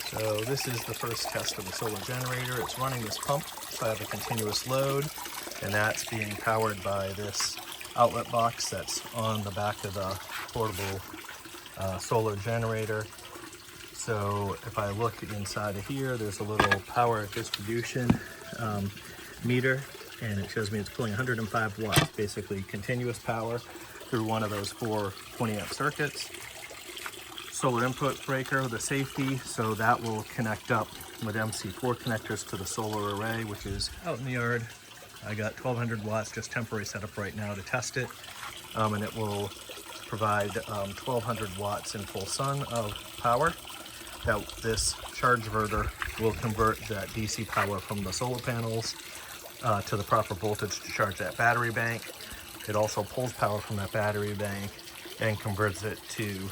So this is the first test of the solar generator. It's running this pump, so I have a continuous load, and that's being powered by this outlet box that's on the back of the portable solar generator. So if I look inside of here, there's a little power distribution meter, and it shows me it's pulling 105 watts, basically continuous power through one of those 4 20-amp circuits. Solar input breaker, the safety, so that will connect up with MC4 connectors to the solar array, which is out in the yard. I got 1200 watts, just temporary setup right now to test it, and it will provide 1200 watts in full sun of power. That this charge inverter will convert that DC power from the solar panels to the proper voltage to charge that battery bank. It also pulls power from that battery bank and converts it to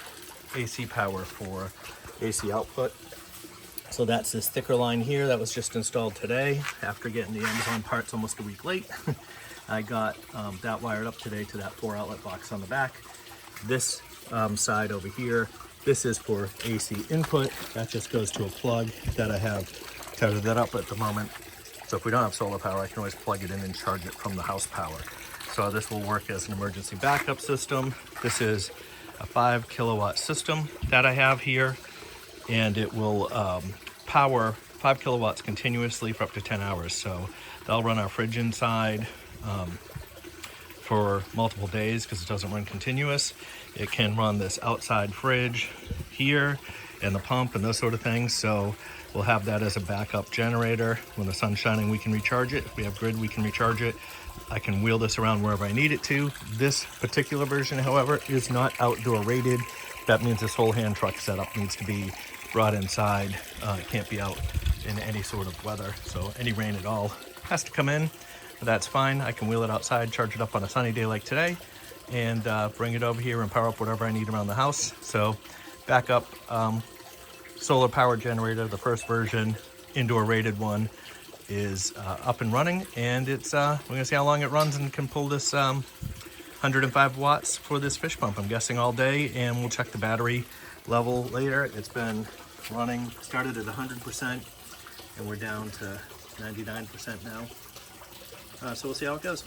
AC power for AC output. So that's this thicker line here that was just installed today after getting the Amazon parts almost a week late. I got that wired up today to that 4 outlet box on the back. This side over here, this is for AC input. That just goes to a plug that I have tethered that up at the moment. So if we don't have solar power, I can always plug it in and charge it from the house power. So this will work as an emergency backup system. This is a 5 kilowatt system that I have here, and it will power 5 kilowatts continuously for up to 10 hours. So that'll run our fridge inside for multiple days because it doesn't run continuous. It can run this outside fridge here and the pump and those sort of things. So we'll have that as a backup generator. When the sun's shining, we can recharge it. If we have grid, we can recharge it. I can wheel this around wherever I need it to. This particular version, however, is not outdoor rated. That means this whole hand truck setup needs to be brought inside. It can't be out in any sort of weather. So any rain at all has to come in. That's fine. I can wheel it outside, charge it up on a sunny day like today, and bring it over here and power up whatever I need around the house. So backup solar power generator, the first version, indoor rated one, is up and running, and it's we're gonna see how long it runs and can pull this 105 watts for this fish pump. I'm guessing all day, and we'll check the battery level later. It's been running, started at 100%, and we're down to 99% now. So we'll see how it goes.